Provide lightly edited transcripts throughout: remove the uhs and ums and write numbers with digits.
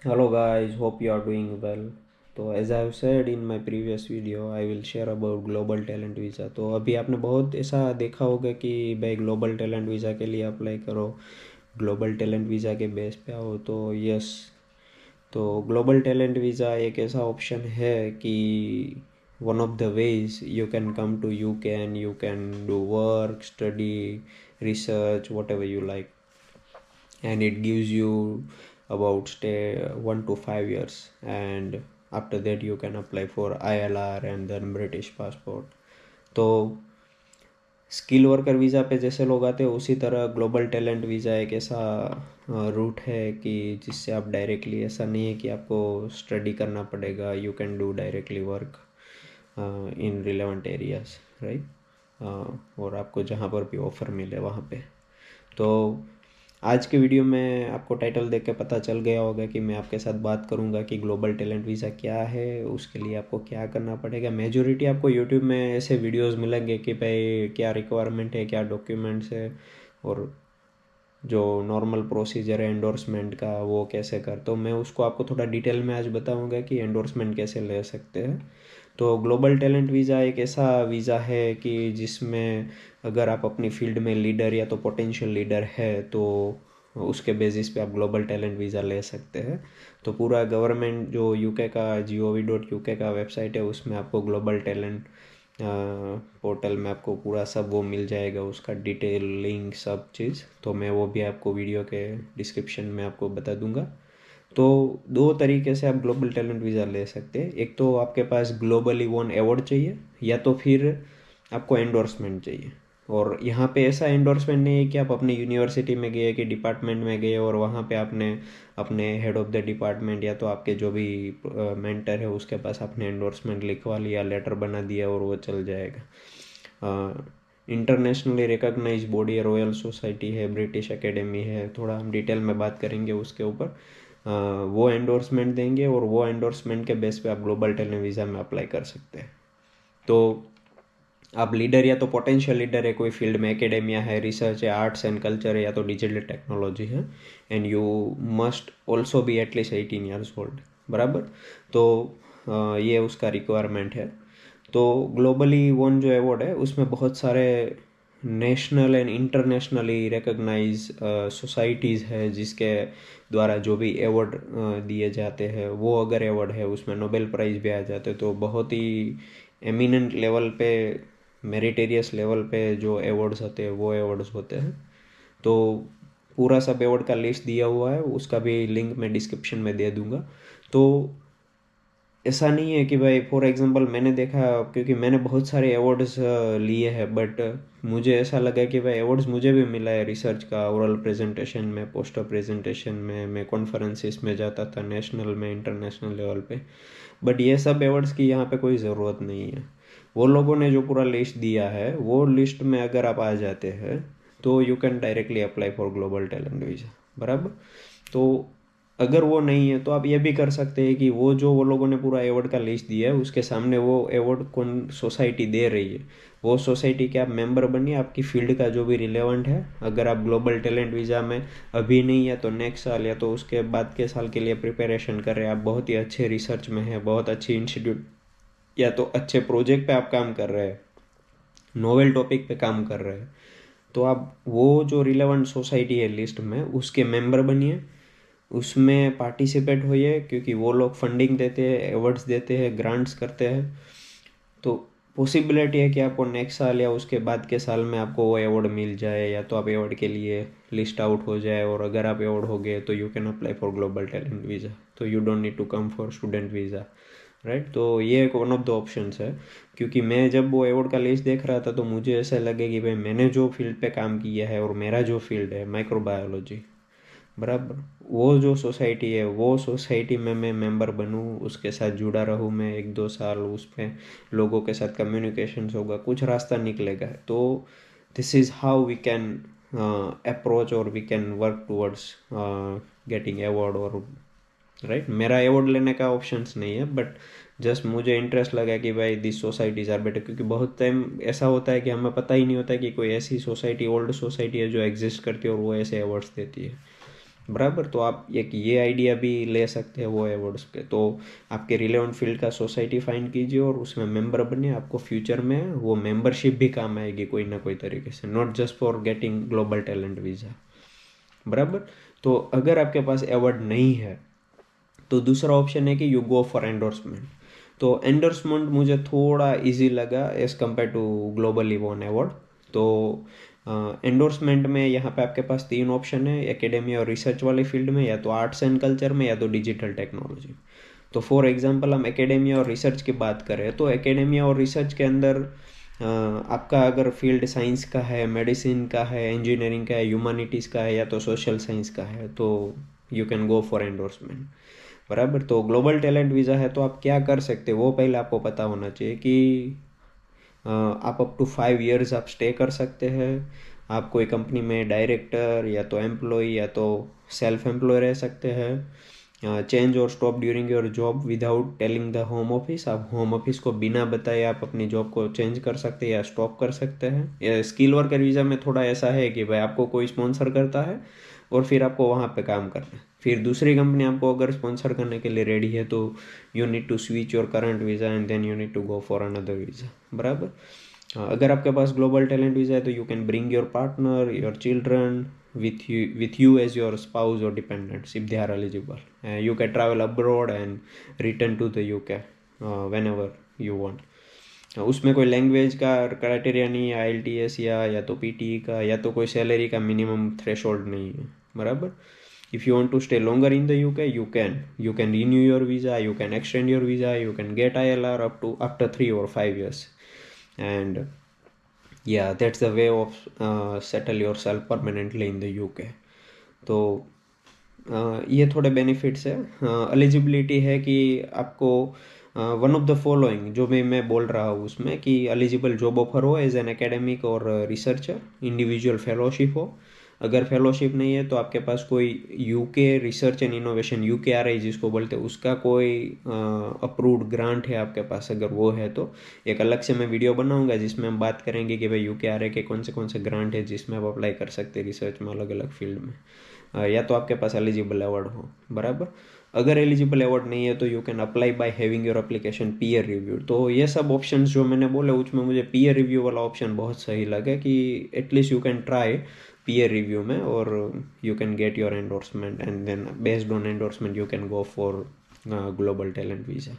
Hello guys, hope you are doing well. तो as I have said in my previous video, I will share about global talent visa. तो अभी आपने बहुत ऐसा देखा होगा कि भाई ग्लोबल टैलेंट वीज़ा के लिए अप्लाई करो, ग्लोबल टैलेंट वीज़ा के बेस पे आओ। तो यस, तो ग्लोबल टैलेंट वीज़ा एक ऐसा ऑप्शन है कि one of the ways you can come to UK and you can do work, study, research, whatever you like, and it gives you about stay 1 to 5 years, and after that you can apply for ILR and then British passport. तो skill worker visa पे जैसे लोग आते हैं उसी तरह global talent visa एक ऐसा रूट है कि जिससे आप डायरेक्टली, ऐसा नहीं है कि आपको स्टडी करना पड़ेगा, you can do directly work in relevant areas, right. और आपको जहाँ पर भी ऑफ़र मिले वहाँ पे। तो आज के वीडियो में आपको टाइटल देख के पता चल गया होगा कि मैं आपके साथ बात करूंगा कि ग्लोबल टैलेंट वीज़ा क्या है, उसके लिए आपको क्या करना पड़ेगा। मेजॉरिटी आपको यूट्यूब में ऐसे वीडियोस मिलेंगे कि भाई क्या रिक्वायरमेंट है, क्या डॉक्यूमेंट्स है, और जो नॉर्मल प्रोसीजर है एंडोर्समेंट का वो कैसे कर। तो मैं उसको आपको थोड़ा डिटेल में आज बताऊंगा कि एंडोर्समेंट कैसे ले सकते हैं। तो ग्लोबल टैलेंट वीज़ा एक ऐसा वीज़ा है कि जिसमें अगर आप अपनी फील्ड में लीडर या तो पोटेंशियल लीडर है तो उसके बेसिस पे आप ग्लोबल टैलेंट वीज़ा ले सकते हैं। तो पूरा गवर्नमेंट जो UK का gov.uk का वेबसाइट है उसमें आपको ग्लोबल टैलेंट पोर्टल में आपको पूरा सब वो मिल जाएगा, उसका डिटेल लिंक सब चीज़। तो मैं वो भी आपको वीडियो के डिस्क्रिप्शन में आपको बता दूंगा। तो दो तरीके से आप ग्लोबल टैलेंट वीज़ा ले सकते हैं। एक तो आपके पास ग्लोबली वन अवार्ड चाहिए, या तो फिर आपको एंडोर्समेंट चाहिए। और यहाँ पे ऐसा एंडोर्समेंट नहीं है कि आप अपनी यूनिवर्सिटी में गए कि डिपार्टमेंट में गए और वहाँ पे आपने अपने हेड ऑफ द डिपार्टमेंट या तो आपके जो भी मेंटर है उसके पास आपने एंडोर्समेंट लिखवा लिया, लेटर बना दिया और वो चल जाएगा। इंटरनेशनली रिकॉग्नाइज बॉडी है, रॉयल सोसाइटी है, ब्रिटिश एकेडमी है, थोड़ा हम डिटेल में बात करेंगे उसके ऊपर। वो एंडोर्समेंट देंगे और वो एंडोर्समेंट के बेस पे आप ग्लोबल टैलेंट वीज़ा में अप्लाई कर सकते हैं। तो आप लीडर या तो पोटेंशियल लीडर है कोई फील्ड में, एकेडेमिया है, रिसर्च है, आर्ट्स एंड कल्चर है, या तो डिजिटल टेक्नोलॉजी है, and you must also be at least 18 years old, बराबर। तो ये उसका रिक्वायरमेंट है। तो ग्लोबली वन जो अवार्ड है उसमें बहुत सारे national and internationally recognise societies है जिसके द्वारा जो भी अवार्ड दिए जाते हैं, वो अगर अवार्ड है उसमें नोबेल प्राइज़ भी आ जाते हैं। तो बहुत ही एमिनेंट लेवल पे, मेरिटेरियस लेवल पे जो अवार्ड्स होते हैं वो अवार्ड्स होते हैं। तो पूरा सब अवार्ड का लिस्ट दिया हुआ है, उसका भी लिंक मैं डिस्क्रिप्शन में दे दूंगा। तो ऐसा नहीं है कि भाई फॉर एग्जांपल मैंने देखा, क्योंकि मैंने बहुत सारे अवार्ड्स लिए हैं, बट मुझे ऐसा लगा कि भाई अवार्ड्स मुझे भी मिला है रिसर्च का, ओरल प्रेजेंटेशन में, पोस्टर प्रेजेंटेशन में, मैं कॉन्फ्रेंसिस में जाता था नेशनल में, इंटरनेशनल लेवल पे। बट ये सब अवार्ड्स की यहाँ पे कोई ज़रूरत नहीं है। वो लोगों ने जो पूरा लिस्ट दिया है वो लिस्ट में अगर आप आ जाते हैं तो you can directly apply for global talent visa, बराबर। तो अगर वो नहीं है तो आप ये भी कर सकते हैं कि वो लोगों ने पूरा अवार्ड का लिस्ट दिया है उसके सामने वो अवार्ड कौन सोसाइटी दे रही है, वो सोसाइटी के आप मेंबर बनिए, आपकी फील्ड का जो भी रिलेवेंट है। अगर आप ग्लोबल टैलेंट वीज़ा में अभी नहीं है तो नेक्स्ट साल या तो उसके बाद के साल के लिए प्रिपरेशन कर रहे हैं, आप बहुत ही अच्छे रिसर्च में हैं, बहुत अच्छी इंस्टीट्यूट या तो अच्छे प्रोजेक्ट पे आप काम कर रहे हैं, नोवेल टॉपिक पे काम कर रहे हैं, तो आप वो जो रिलेवेंट सोसाइटी है लिस्ट में उसके मेंबर बनिए, उसमें पार्टिसिपेट होइए, क्योंकि वो लोग फंडिंग देते हैं, अवार्ड्स देते हैं, ग्रांट्स करते हैं। तो पॉसिबिलिटी है कि आपको नेक्स्ट साल या उसके बाद के साल में आपको वो अवार्ड मिल जाए, या तो आप अवार्ड के लिए लिस्ट आउट हो जाए, और अगर आप अवार्ड हो गए तो you can apply for global talent visa. तो you don't need to come for student visa, right. तो ये एक वन ऑफ द ऑप्शंस है। क्योंकि मैं जब वो अवार्ड का लिस्ट देख रहा था तो मुझे ऐसा लगे कि भाई मैंने जो फील्ड पे काम किया है और मेरा जो फील्ड है माइक्रोबायोलॉजी, बराबर, वो जो सोसाइटी है वो सोसाइटी में मैं मेंबर बनूँ, उसके साथ जुड़ा रहूँ मैं 1-2 साल, उसमें लोगों के साथ कम्युनिकेशन होगा, कुछ रास्ता निकलेगा। तो this is how we can approach और we can work towards getting award, और राइट। मेरा अवार्ड लेने का ऑप्शंस नहीं है, बट जस्ट मुझे इंटरेस्ट लगा कि भाई दिस सोसाइटीज आर बेटर, क्योंकि बहुत टाइम ऐसा होता है कि हमें पता ही नहीं होता कि कोई ऐसी सोसाइटी, ओल्ड सोसाइटी है जो एग्जिस्ट करती है और वो ऐसे अवार्ड्स देती है। बराबर। तो आप एक ये आइडिया भी ले सकते हैं वो अवार्ड्स पे। तो आपके रिलेवेंट फील्ड का सोसाइटी फाइंड कीजिए और उसमें मेंबर बनिए, आपको फ्यूचर में वो मेंबरशिप भी काम आएगी कोई ना कोई तरीके से, not just for getting global talent visa, बराबर। तो अगर आपके पास अवार्ड नहीं है तो दूसरा ऑप्शन है कि यू गो फॉर एंडोर्समेंट। तो एंडोर्समेंट मुझे थोड़ा इजी लगा as compare to globally won award. तो एंडोर्समेंट में यहाँ पे आपके पास तीन ऑप्शन है, एकेडमी और रिसर्च वाली फील्ड में, या तो आर्ट्स एंड कल्चर में, या तो डिजिटल टेक्नोलॉजी। तो फॉर एग्जांपल हम एकेडमी और रिसर्च की बात करें तो एकेडमी और रिसर्च के अंदर आपका अगर फील्ड साइंस का है, मेडिसिन का है, इंजीनियरिंग का है, ह्यूमैनिटीज़ का है, या तो सोशल साइंस का है, तो you can go for endorsement, बराबर। तो ग्लोबल टैलेंट वीज़ा है तो आप क्या कर सकते हो वो पहले आपको पता होना चाहिए कि आप अप टू 5 years आप स्टे कर सकते हैं। आप कोई कंपनी में डायरेक्टर या तो एम्प्लॉय या तो सेल्फ एम्प्लॉय रह सकते हैं। चेंज और stop during your job without telling the home office. आप होम ऑफिस को बिना बताए आप अपनी जॉब को चेंज कर सकते हैं या स्टॉप कर सकते हैं। या स्किल वर्कर वीज़ा में थोड़ा ऐसा है कि भाई आपको कोई स्पॉन्सर करता है और फिर आपको वहाँ पे काम करना है। फिर दूसरी कंपनी आपको अगर स्पॉन्सर करने के लिए रेडी है तो you need to switch your current visa and then you need to go for another visa, बराबर। अगर आपके पास ग्लोबल टैलेंट वीज़ा है तो you can bring your partner, your children with you as your spouse or dependents if they are eligible. You can travel abroad and return to the UK whenever you want. उसमें कोई language का criteria नहीं है, IELTS या तो PTE का, या तो कोई सैलरी का मिनिमम थ्रेशोल्ड नहीं है, बराबर। If you want to stay longer in the UK you can renew your visa, you can extend your visa, you can get ILR up to after 3 or 5 years. And yeah, that's the way of settle yourself permanently in the UK. तो ये थोड़े benefits है। Eligibility है कि आपको one of the following जो भी मैं बोल रहा हूँ उसमें कि एलिजिबल जॉब ऑफर हो एज एन एकेडमिक और रिसर्चर, इंडिविजुअल फेलोशिप हो। अगर फेलोशिप नहीं है तो आपके पास कोई UK research and innovation, UKRI जिसको बोलते हैं, उसका कोई अप्रूव्ड ग्रांट है आपके पास, अगर वो है तो एक अलग से मैं वीडियो बनाऊंगा जिसमें हम बात करेंगे कि भाई UKRI के कौन से ग्रांट है जिसमें आप अप्लाई कर सकते हैं रिसर्च में अलग अलग फील्ड में। या तो आपके पास एलिजिबल अवार्ड हो, बराबर। अगर एलिजिबल अवार्ड नहीं है तो you can apply by having your application peer review. तो ये सब ऑप्शंस जो मैंने बोले उसमें मुझे पीयर रिव्यू वाला ऑप्शन बहुत सही लगा कि at least you can try peer review में और you can get your endorsement and then based on endorsement you can go for global talent visa.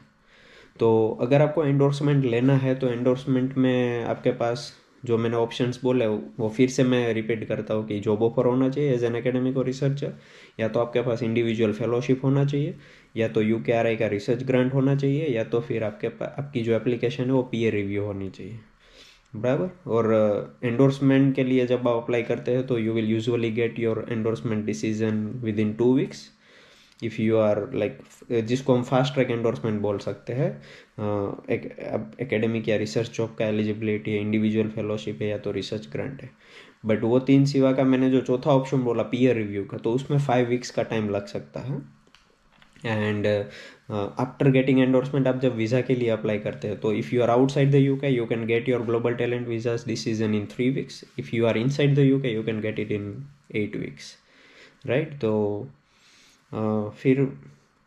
तो अगर आपको एंडोर्समेंट लेना है तो एंडोर्समेंट में आपके पास जो मैंने ऑप्शंस बोले वो फिर से मैं रिपीट करता हूँ कि जॉब ऑफर होना चाहिए एज एन एकेडमिक और रिसर्चर, या तो आपके पास इंडिविजुअल फेलोशिप होना चाहिए, या तो UKRI का रिसर्च ग्रांट होना चाहिए, या तो फिर आपकी जो एप्लीकेशन है वो पीयर रिव्यू होनी चाहिए, बराबर। और एंडोर्समेंट के लिए जब आप अप्लाई करते हैं तो you will usually get your endorsement decision within 2 weeks। If you are like, जिसको हम फास्ट ट्रैक एंडोर्समेंट बोल सकते हैं। एकेडमिक या रिसर्च जॉब का एलिजिबिलिटी है, इंडिविजुअल फेलोशिप है, या तो रिसर्च ग्रांट है। बट वो तीन सिवा का मैंने जो चौथा ऑप्शन बोला पीयर रिव्यू का, तो उसमें 5 weeks का टाइम लग सकता है। एंड आफ्टर गेटिंग एंडोर्समेंट आप जब वीज़ा के लिए अप्लाई करते हैं तो if you are outside the UK you can get your global talent visa's decision in 3 weeks। If you are inside the UK you can get it in 8 weeks, right. तो फिर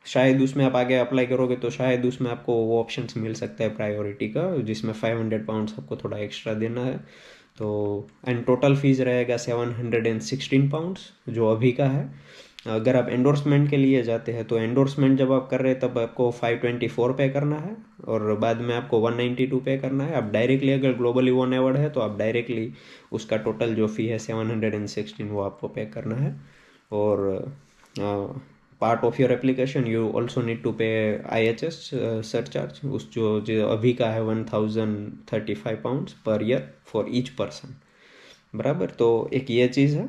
शायद उसमें आप आगे अप्लाई करोगे तो शायद उसमें आपको वो ऑप्शंस मिल सकता है प्रायोरिटी का, जिसमें £500 आपको थोड़ा एक्स्ट्रा देना है। तो एंड टोटल फीस रहेगा £716 जो अभी का है। अगर आप एंडोर्समेंट के लिए जाते हैं तो एंडोर्समेंट जब आप कर रहे हैं तब आपको 524 पे करना है और बाद में आपको 192 पे करना है। आप डायरेक्टली अगर ग्लोबली वन अवार्ड है तो आप डायरेक्टली उसका टोटल जो फ़ी है 716 वो आपको पे करना है। और part of your application you also need to pay IHS surcharge, उस जो अभी का है £1035 per year for each person, बराबर। तो एक ये चीज़ है।